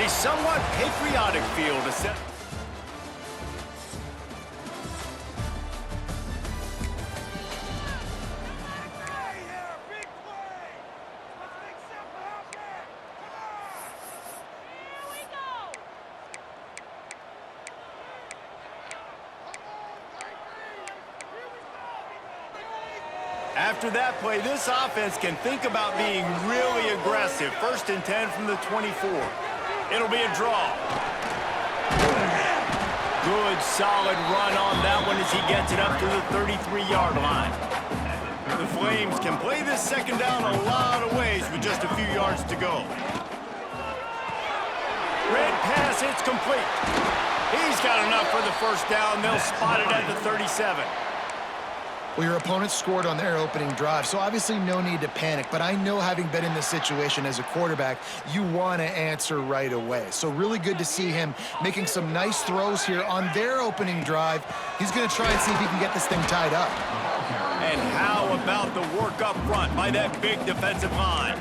a somewhat patriotic feel to set. After that play, this offense can think about being really aggressive. 1st and 10 from the 24. It'll be a draw. Good, solid run on that one as he gets it up to the 33-yard line. The Flames can play this second down a lot of ways with just a few yards to go. Red pass, it's complete. He's got enough for the first down. They'll spot it at the 37. Well, your opponent scored on their opening drive, so obviously no need to panic. But I know, having been in this situation as a quarterback, you want to answer right away. So really good to see him making some nice throws here on their opening drive. He's going to try and see if he can get this thing tied up. And how about the work up front by that big defensive line?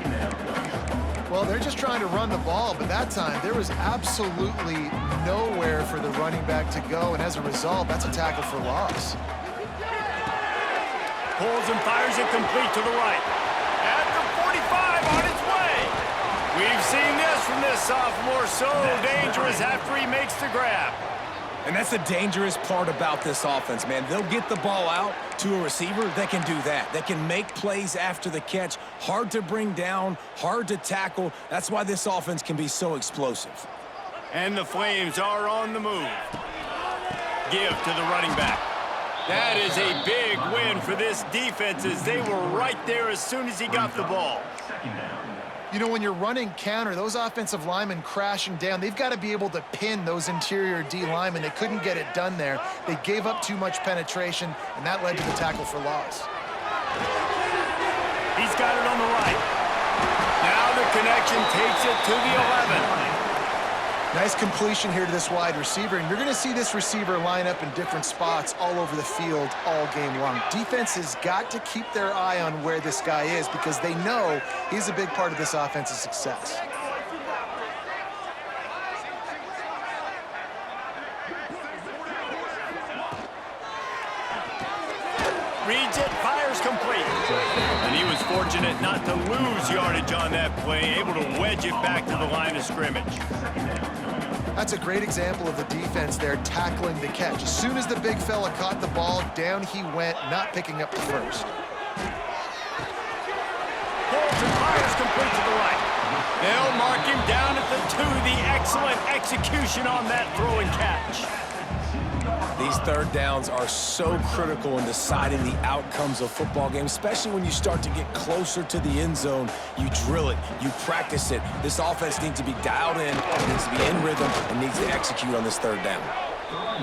Well, they're just trying to run the ball, but that time there was absolutely nowhere for the running back to go, and as a result, that's a tackle for loss. Pulls and fires it complete to the right. At the 45, on its way. We've seen this from this sophomore, so dangerous after he makes the grab. And that's the dangerous part about this offense, man. They'll get the ball out to a receiver that can do that. That can make plays after the catch. Hard to bring down, hard to tackle. That's why this offense can be so explosive. And the Flames are on the move. Give to the running back. That is a big win for this defense, as they were right there as soon as he got the ball. You know, when you're running counter, those offensive linemen crashing down, they've got to be able to pin those interior D linemen. They couldn't get it done there. They gave up too much penetration, and that led to the tackle for loss. He's got it on the right. Now the connection takes it to the 11. Nice completion here to this wide receiver, and you're going to see this receiver line up in different spots all over the field all game long. Defense has got to keep their eye on where this guy is, because they know he's a big part of this offense's success. Reads it, fires complete. And he was fortunate not to lose yardage on that play, able to wedge it back to the line of scrimmage. That's a great example of the defense there tackling the catch. As soon as the big fella caught the ball, down he went, not picking up the first. Pulls and fires complete to the right. They'll mark him down at the 2. The excellent execution on that throw and catch. These third downs are so critical in deciding the outcomes of football games, especially when you start to get closer to the end zone. You drill it, you practice it. This offense needs to be dialed in, needs to be in rhythm, and needs to execute on this third down.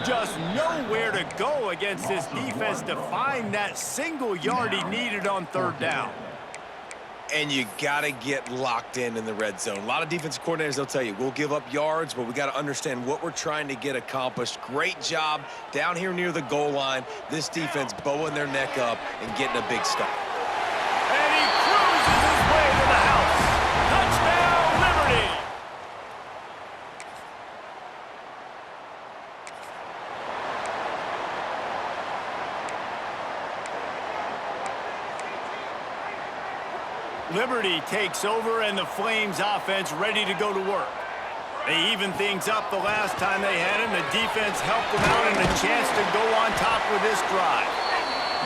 Just nowhere to go against this defense to find that single yard he needed on third down. And you got to get locked in the red zone. A lot of defensive coordinators, they'll tell you, we'll give up yards, but we got to understand what we're trying to get accomplished. Great job down here near the goal line. This defense bowing their neck up and getting a big stop. And he cruises his way to the house. Touchdown, Liberty! Liberty takes over, and the Flames offense ready to go to work. They even things up the last time they had him. The defense helped them out, and a chance to go on top with this drive.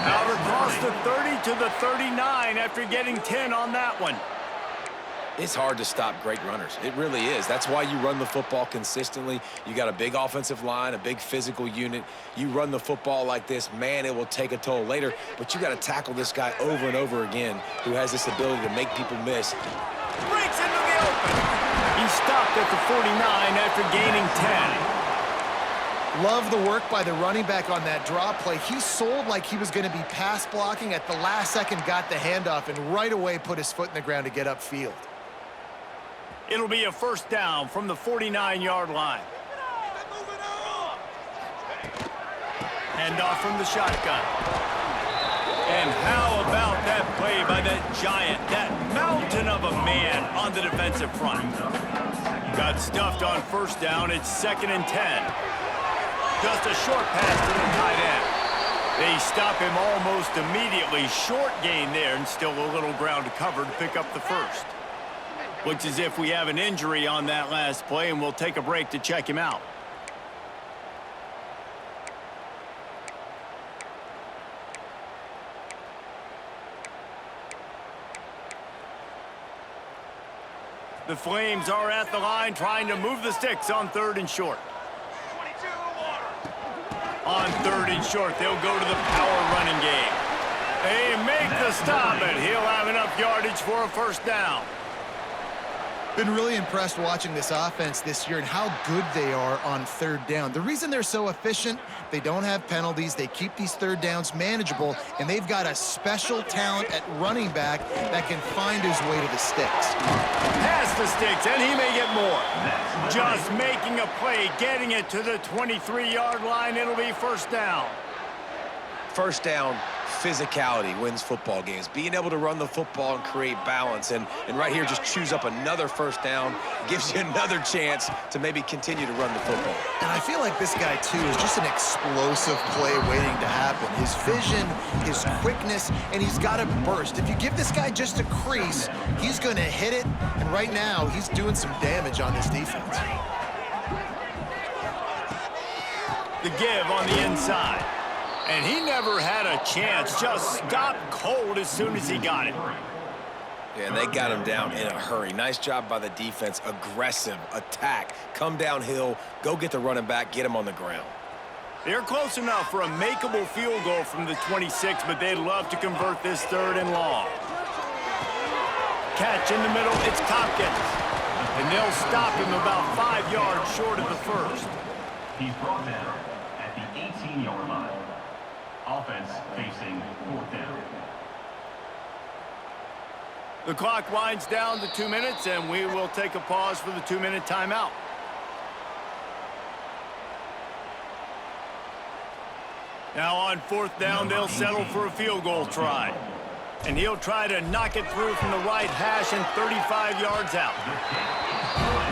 Out across the 30 to the 39 after getting 10 on that one. It's hard to stop great runners. It really is. That's why you run the football consistently. You got a big offensive line, a big physical unit. You run the football like this, man, it will take a toll later. But you got to tackle this guy over and over again, who has this ability to make people miss. Breaks into the open. He stopped at the 49 after gaining 10. Love the work by the running back on that drop play. He sold like he was going to be pass blocking. At the last second, got the handoff, and right away put his foot in the ground to get upfield. It'll be a first down from the 49-yard line. Handoff from the shotgun. And how about that play by that giant, that mountain of a man on the defensive front? Got stuffed on first down. It's 2nd and 10. Just a short pass to the tight end. They stop him almost immediately. Short gain there, and still a little ground to cover to pick up the first. Looks as if we have an injury on that last play, and we'll take a break to check him out. The Flames are at the line trying to move the sticks on 3rd and short. On 3rd and short, they'll go to the power running game. They make the stop, and he'll have enough yardage for a first down. Been really impressed watching this offense this year and how good they are on 3rd down. The reason they're so efficient, they don't have penalties, they keep these 3rd downs manageable, and they've got a special talent at running back that can find his way to the sticks. Past the sticks, and he may get more. Just making a play, getting it to the 23-yard line. It'll be first down. First down, physicality wins football games. Being able to run the football and create balance. And right here, just choose up another first down. Gives you another chance to maybe continue to run the football. And I feel like this guy, too, is just an explosive play waiting to happen. His vision, his quickness, and he's got a burst. If you give this guy just a crease, he's going to hit it. And right now, he's doing some damage on this defense. The give on the inside. And he never had a chance, just stopped cold as soon as he got it. Yeah, and they got him down in a hurry. Nice job by the defense. Aggressive, attack, come downhill, go get the running back, get him on the ground. They're close enough for a makeable field goal from the 26, but they'd love to convert this 3rd and long. Catch in the middle, it's Tompkins. And they'll stop him about 5 yards short of the first. He's brought down at the 18-yard line. Offense facing 4th down. The clock winds down to 2 minutes, and we will take a pause for the 2-minute timeout. Now on 4th down, they'll settle for a field goal try. And he'll try to knock it through from the right hash and 35 yards out.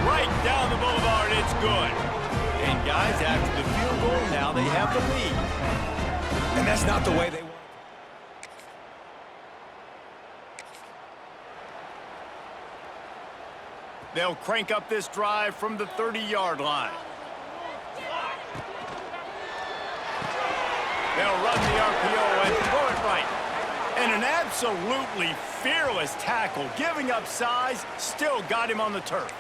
Right down the boulevard, it's good. And guys, after the field goal, now they have the lead. And that's not the way they want. They'll crank up this drive from the 30-yard line. They'll run the RPO and throw it right. And an absolutely fearless tackle, giving up size, still got him on the turf.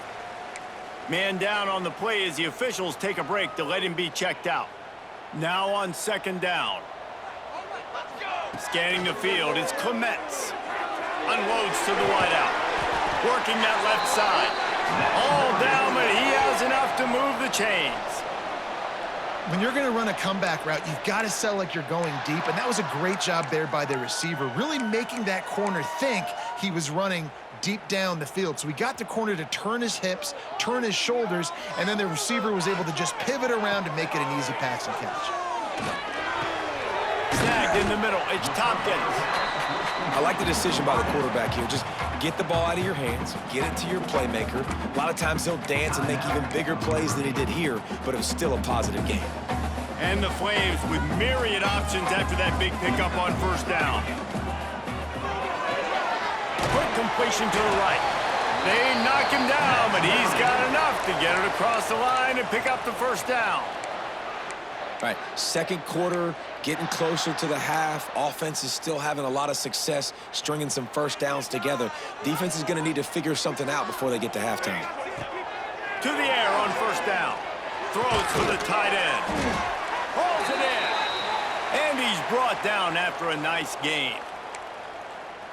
Man down on the play as the officials take a break to let him be checked out. Now on 2nd down. Scanning the field, it's Clements. Unloads to the wideout. Working that left side. All down, but he has enough to move the chains. When you're going to run a comeback route, you've got to sell like you're going deep, and that was a great job there by the receiver, really making that corner think he was running deep down the field. So he got the corner to turn his hips, turn his shoulders, and then the receiver was able to just pivot around and make it an easy pass and catch. Snagged in the middle, it's Tompkins. I like the decision by the quarterback here. Just get the ball out of your hands, get it to your playmaker. A lot of times he'll dance and make even bigger plays than he did here, but it was still a positive game. And the Flames with myriad options after that big pickup on 1st down. Quick completion to the right. They knock him down, but he's got enough to get it across the line and pick up the first down. All right, 2nd quarter, getting closer to the half. Offense is still having a lot of success stringing some first downs together. Defense is going to need to figure something out before they get to halftime. To the air on 1st down. Throws to the tight end. Hauls it in. And he's brought down after a nice gain.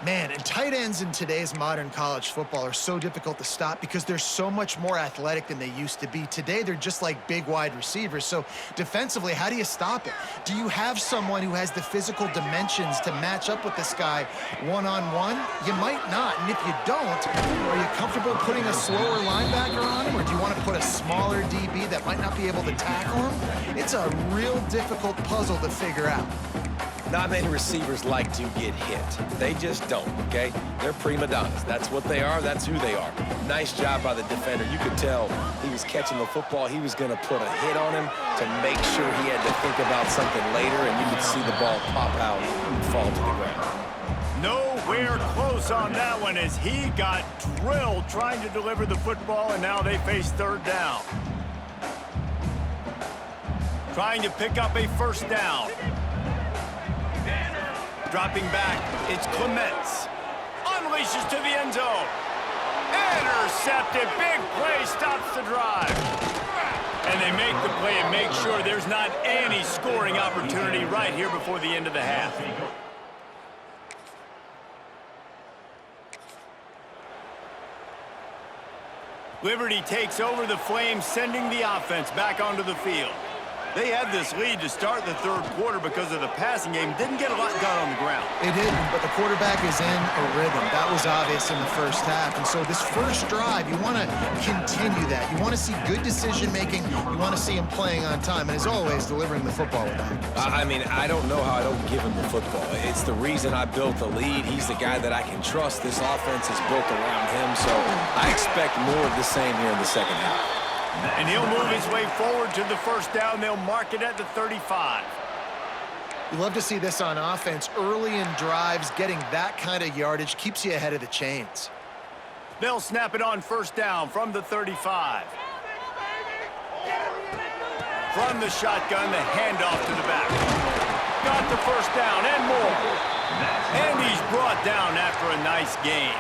Man, and tight ends in today's modern college football are so difficult to stop because they're so much more athletic than they used to be. Today, they're just like big wide receivers. So defensively, how do you stop it? Do you have someone who has the physical dimensions to match up with this guy one-on-one? You might not. And if you don't, are you comfortable putting a slower linebacker on him? Or do you want to put a smaller DB that might not be able to tackle him? It's a real difficult puzzle to figure out. Not many receivers like to get hit. They just don't, okay? They're prima donnas. That's what they are. That's who they are. Nice job by the defender. You could tell he was catching the football. He was going to put a hit on him to make sure he had to think about something later, and you could see the ball pop out and fall to the ground. Nowhere close on that one as he got drilled trying to deliver the football, and now they face third down. Trying to pick up a first down. Dropping back, it's Clements. Unleashes to the end zone. Intercepted, big play, stops the drive. And they make the play and make sure there's not any scoring opportunity right here before the end of the half. Liberty takes over the Flames, sending the offense back onto the field. They had this lead to start the third quarter because of the passing game. Didn't get a lot done on the ground. It didn't, but the quarterback is in a rhythm. That was obvious in the first half. And so this first drive, you want to continue that. You want to see good decision-making. You want to see him playing on time. And as always, delivering the football with accuracy. I mean, I don't know how I don't give him the football. It's the reason I built the lead. He's the guy that I can trust. This offense is built around him. So I expect more of the same here in the second half. And he'll move his way forward to the first down. They'll mark it at the 35. You love to see this on offense. Early in drives, getting that kind of yardage keeps you ahead of the chains. They'll snap it on first down from the 35. From the shotgun, the handoff to the back. Got the first down and more. And he's brought down after a nice gain.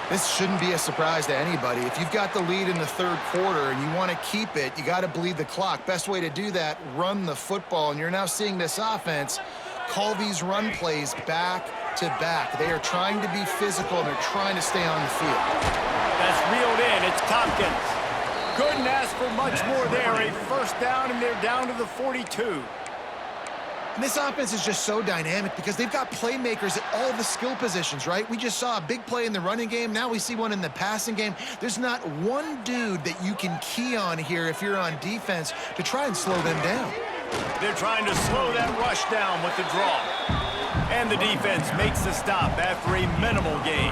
This shouldn't be a surprise to anybody. If you've got the lead in the third quarter and you want to keep it, you got to bleed the clock. Best way to do that, run the football. And you're now seeing this offense call these run plays back to back. They are trying to be physical, and they're trying to stay on the field. That's reeled in. It's Tompkins. Couldn't ask for much more there. A first down, and they're down to the 42. And this offense is just so dynamic because they've got playmakers at all the skill positions, right? We just saw a big play in the running game. Now we see one in the passing game. There's not one dude that you can key on here if you're on defense to try and slow them down. They're trying to slow that rush down with the draw. And the defense makes the stop after a minimal gain.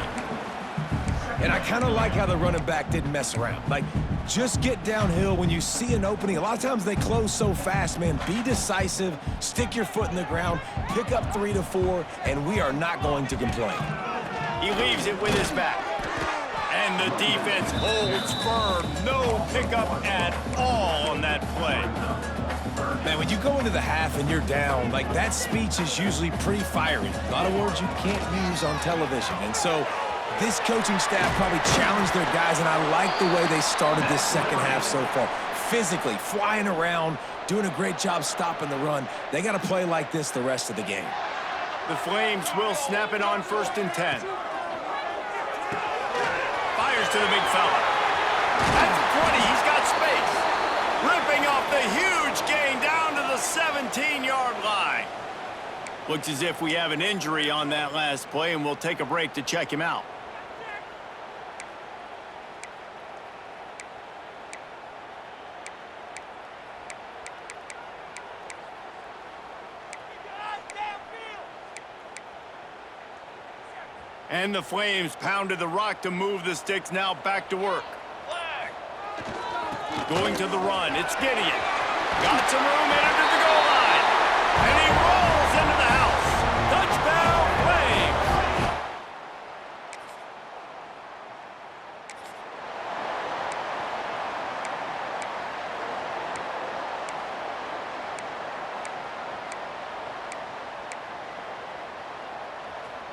And I kind of like how the running back didn't mess around. Like, just get downhill when you see an opening. A lot of times they close so fast, man. Be decisive, stick your foot in the ground, pick up 3 to 4, and we are not going to complain. He leaves it with his back. And the defense holds firm. No pickup at all on that play. Man, when you go into the half and you're down, like, that speech is usually pretty fiery. A lot of words you can't use on television. And so this coaching staff probably challenged their guys, and I like the way they started this second half so far. Physically, flying around, doing a great job stopping the run. They got to play like this the rest of the game. The Flames will snap it on 1st and 10. Fires to the big fella. That's 20. He's got space. Ripping off the huge gain down to the 17-yard line. Looks as if we have an injury on that last play, and we'll take a break to check him out. And the Flames pounded the rock to move the sticks, now back to work. Going to the run, it's Gideon. Got some room in under the goal line. And he rolls into the house. Touchdown, Flames.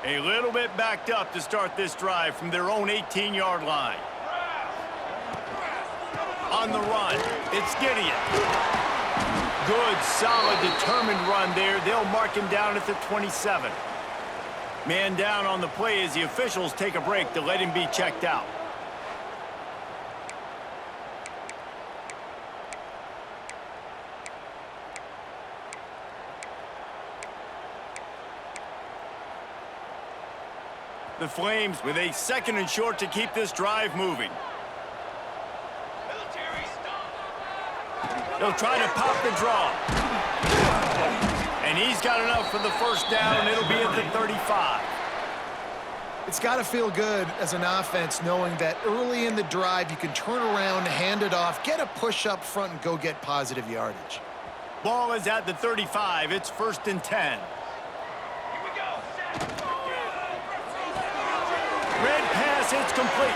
A little bit backed up to start this drive from their own 18-yard line. On the run, it's Gideon. Good, solid, determined run there. They'll mark him down at the 27. Man down on the play as the officials take a break to let him be checked out. The Flames with a 2nd and short to keep this drive moving. They'll try to pop the draw. And he's got enough for the first down. It'll be at the 35. It's got to feel good as an offense knowing that early in the drive you can turn around, hand it off, get a push up front, and go get positive yardage. Ball is at the 35. It's 1st and 10. Red pass, it's complete.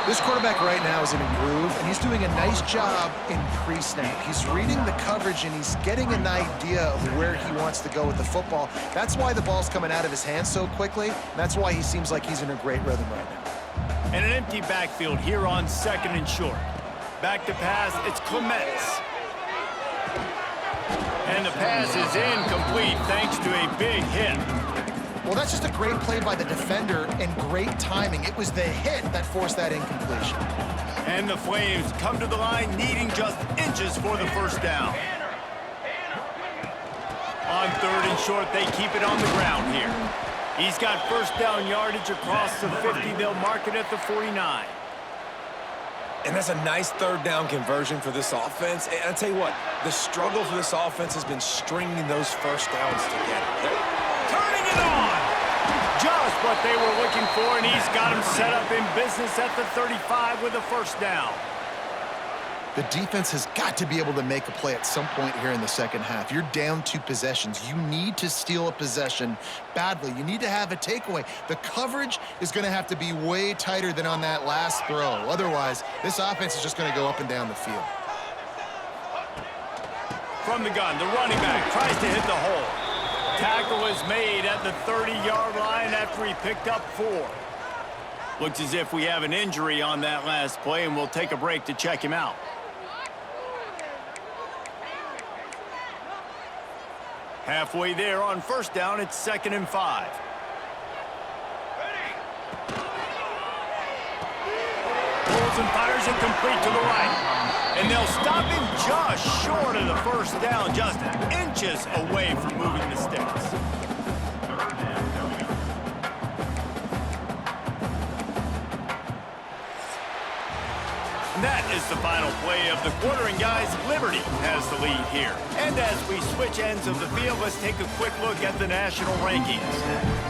This quarterback right now is in a groove, and he's doing a nice job in pre-snap. He's reading the coverage, and he's getting an idea of where he wants to go with the football. That's why the ball's coming out of his hands so quickly, and that's why he seems like he's in a great rhythm right now. And an empty backfield here on 2nd and short. Back to pass, it's Clements. And the pass is incomplete thanks to a big hit. Well, that's just a great play by the defender and great timing. It was the hit that forced that incompletion. And the Flames come to the line needing just inches for the first down. On 3rd and short, they keep it on the ground here. He's got first down yardage across the 50. They'll mark it at the 49. And that's a nice 3rd down conversion for this offense. And I'll tell you what, the struggle for this offense has been stringing those first downs together. They're turning it on! Just what they were looking for, and he's got him set up in business at the 35 with a first down. The defense has got to be able to make a play at some point here in the second half. You're down 2 possessions. You need to steal a possession badly. You need to have a takeaway. The coverage is going to have to be way tighter than on that last throw. Otherwise, this offense is just going to go up and down the field. From the gun, the running back tries to hit the hole. Tackle is made at the 30-yard line after he picked up 4. Looks as if we have an injury on that last play, and we'll take a break to check him out. Halfway there on first down, it's 2nd and 5. Pulls and fires it complete to the right. And they'll stop him just short of the first down, just inches away from moving the sticks. And that is the final play of the quarter, and guys, Liberty has the lead here. And as we switch ends of the field, let's take a quick look at the national rankings.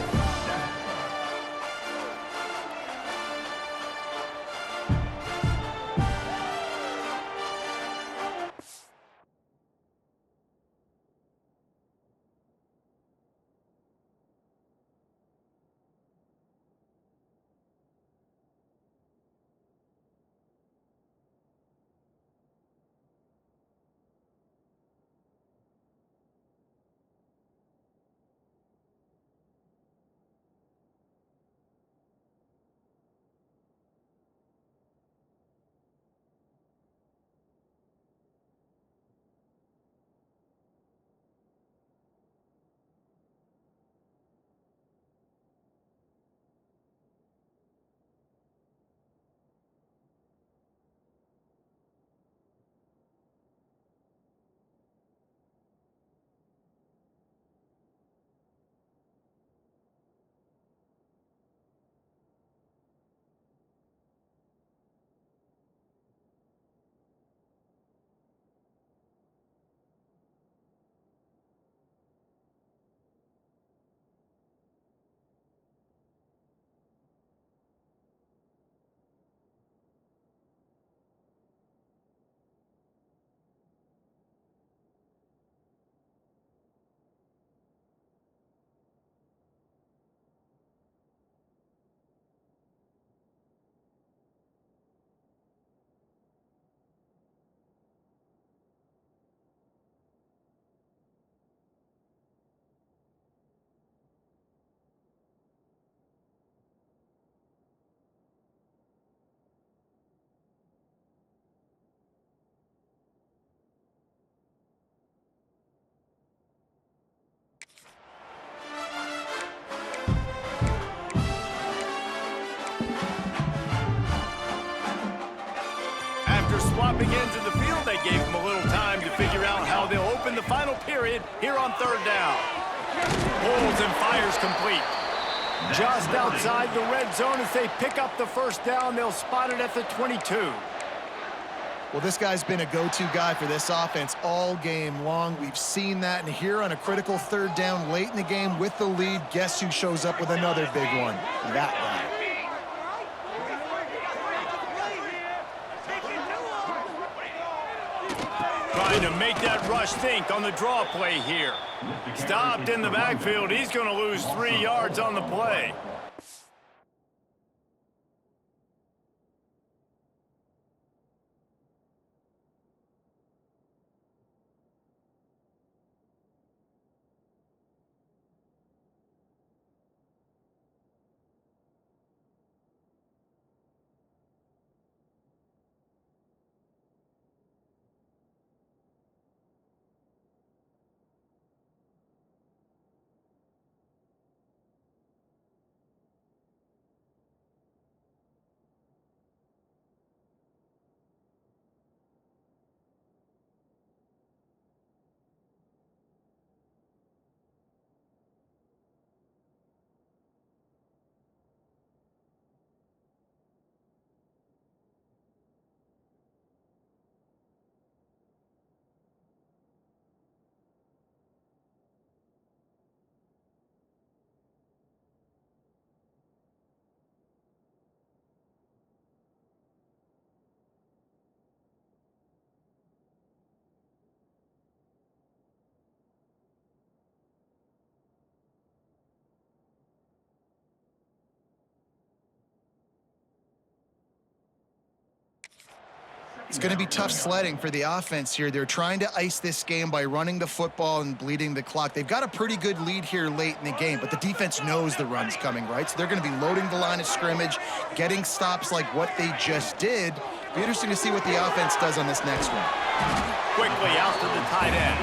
Swapping ends of the field, they gave him a little time to figure out how they'll open the final period here on 3rd down. Holds and fires complete. Just outside the red zone as they pick up the first down. They'll spot it at the 22. Well, this guy's been a go-to guy for this offense all game long. We've seen that, and here on a critical third down late in the game with the lead, guess who shows up with another big one? That guy. Trying to make that rush think on the draw play here. Stopped in the backfield. He's going to lose 3 yards on the play. It's going to be tough sledding for the offense here. They're trying to ice this game by running the football and bleeding the clock. They've got a pretty good lead here late in the game, but the defense knows the run's coming, right? So they're going to be loading the line of scrimmage, getting stops like what they just did. Be interesting to see what the offense does on this next one. Quickly out to the tight end.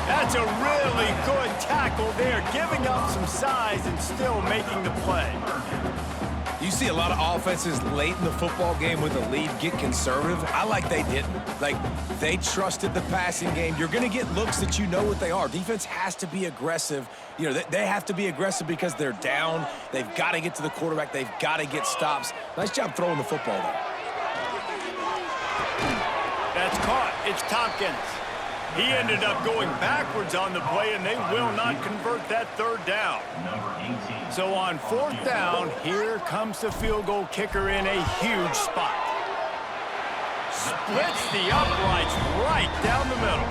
That's a really good tackle there, giving up some size and still making the play. You see a lot of offenses late in the football game with a lead get conservative. I like they didn't. Like, they trusted the passing game. You're going to get looks that you know what they are. Defense has to be aggressive. You know, they have to be aggressive because they're down. They've got to get to the quarterback. They've got to get stops. Nice job throwing the football there. That's caught. It's Tompkins. He ended up going backwards on the play, and they will not convert that third down. So on fourth down, here comes the field goal kicker in a huge spot. Splits the uprights right down the middle.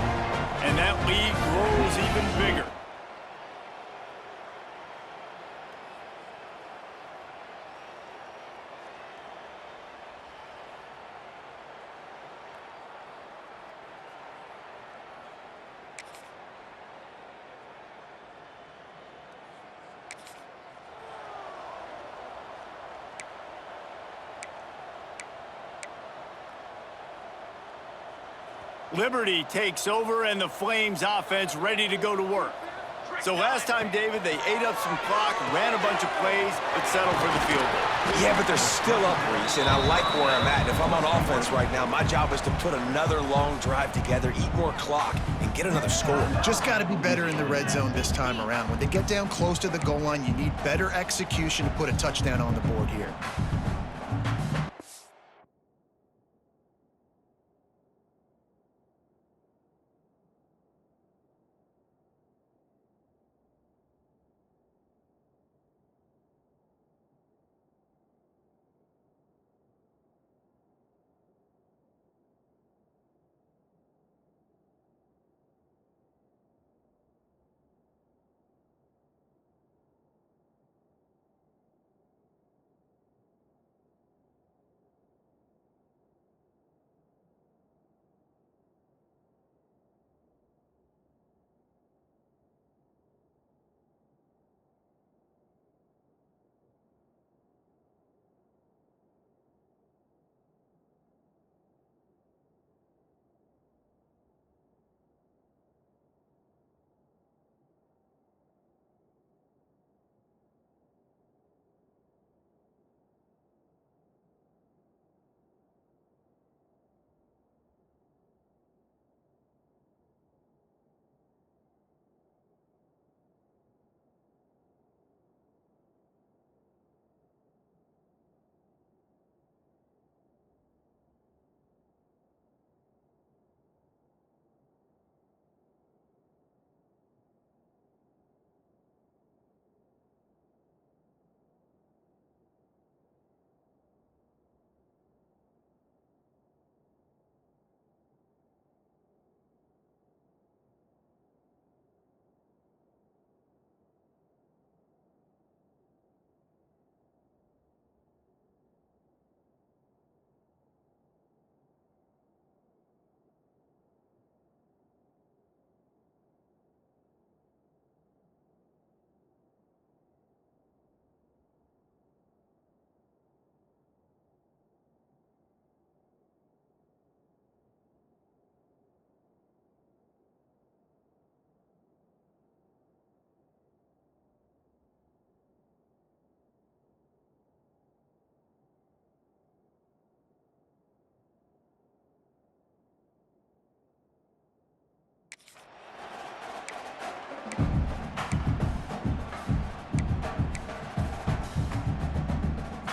And that lead grows even bigger. Liberty takes over, and the Flames offense ready to go to work. So last time, David, they ate up some clock, ran a bunch of plays, but settled for the field goal. Yeah, but they're still up, Reese, and I like where I'm at. If I'm on offense right now, my job is to put another long drive together, eat more clock, and get another score. Just got to be better in the red zone this time around. When they get down close to the goal line, you need better execution to put a touchdown on the board here.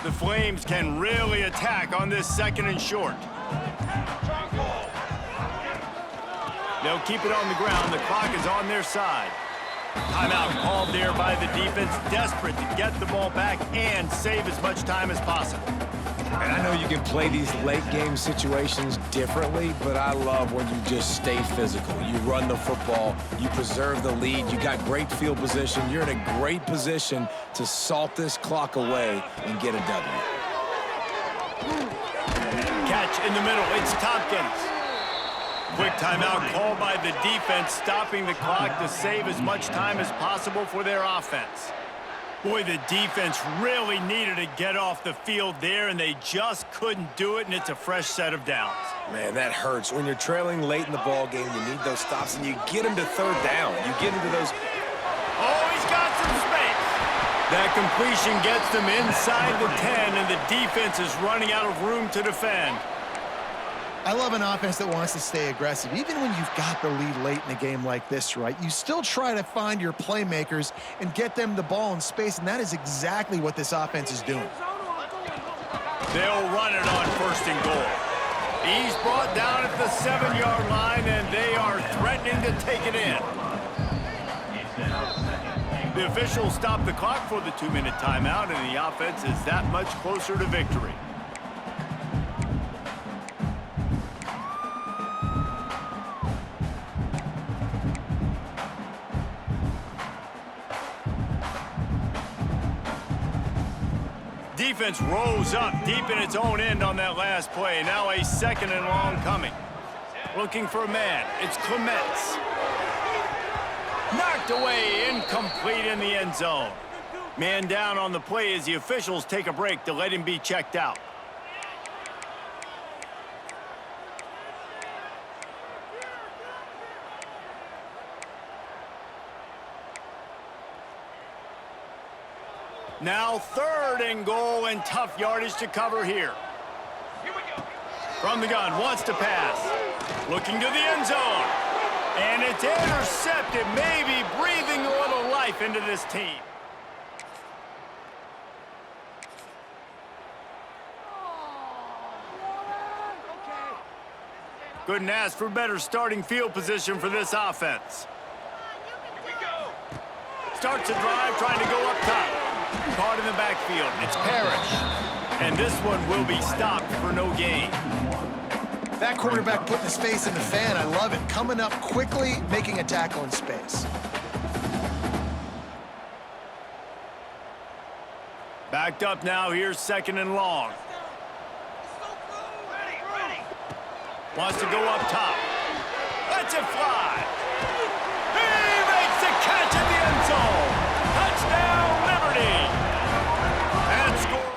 The Flames can really attack on this 2nd and short. They'll keep it on the ground. The clock is on their side. Timeout called there by the defense, desperate to get the ball back and save as much time as possible. And I know you can play these late-game situations differently, but I love when you just stay physical. You run the football, you preserve the lead, you got great field position. You're in a great position to salt this clock away and get a W. Catch in the middle. It's Tompkins. Quick timeout called by the defense, stopping the clock to save as much time as possible for their offense. Boy, the defense really needed to get off the field there, and they just couldn't do it, and it's a fresh set of downs. Man, that hurts. When you're trailing late in the ball game, you need those stops, and you get them to 3rd down. You get into those... Oh, he's got some space. That completion gets them inside the 10, and the defense is running out of room to defend. I love an offense that wants to stay aggressive. Even when you've got the lead late in a game like this, right, you still try to find your playmakers and get them the ball in space, and that is exactly what this offense is doing. They'll run it on 1st and goal. He's brought down at the 7-yard line, and they are threatening to take it in. The officials stop the clock for the 2-minute timeout, and the offense is that much closer to victory. Defense rose up deep in its own end on that last play. Now a 2nd and long coming. Looking for a man. It's Clements. Knocked away, incomplete in the end zone. Man down on the play as the officials take a break to let him be checked out. Now 3rd and goal, and tough yardage to cover here. From the gun, wants to pass. Looking to the end zone. And it's intercepted, maybe breathing a little life into this team. Couldn't ask for better starting field position for this offense. Starts a drive trying to go up top. Caught in the backfield. It's Parrish. And this one will be stopped for no gain. That quarterback putting his face in the fan, I love it. Coming up quickly, making a tackle in space. Backed up now, here's 2nd and long. Wants to go up top. Lets it fly. He makes the catch in the end zone. Touchdown, Liberty. And score.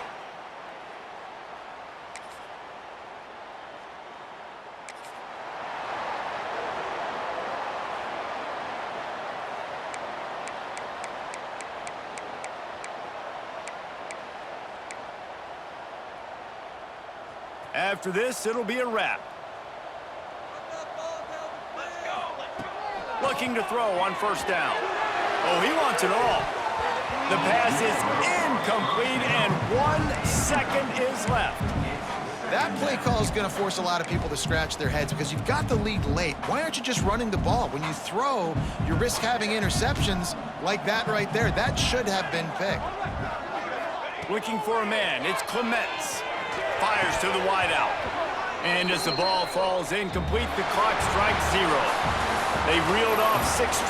After this, it'll be a wrap. Looking to throw on 1st down. Oh, he wants it all. The pass is incomplete, and 1 second is left. That play call is going to force a lot of people to scratch their heads because you've got the lead late. Why aren't you just running the ball? When you throw, you risk having interceptions like that right there. That should have been picked. Looking for a man. It's Clements. Fires to the wideout. And as the ball falls incomplete, the clock strikes 0. They reeled off 6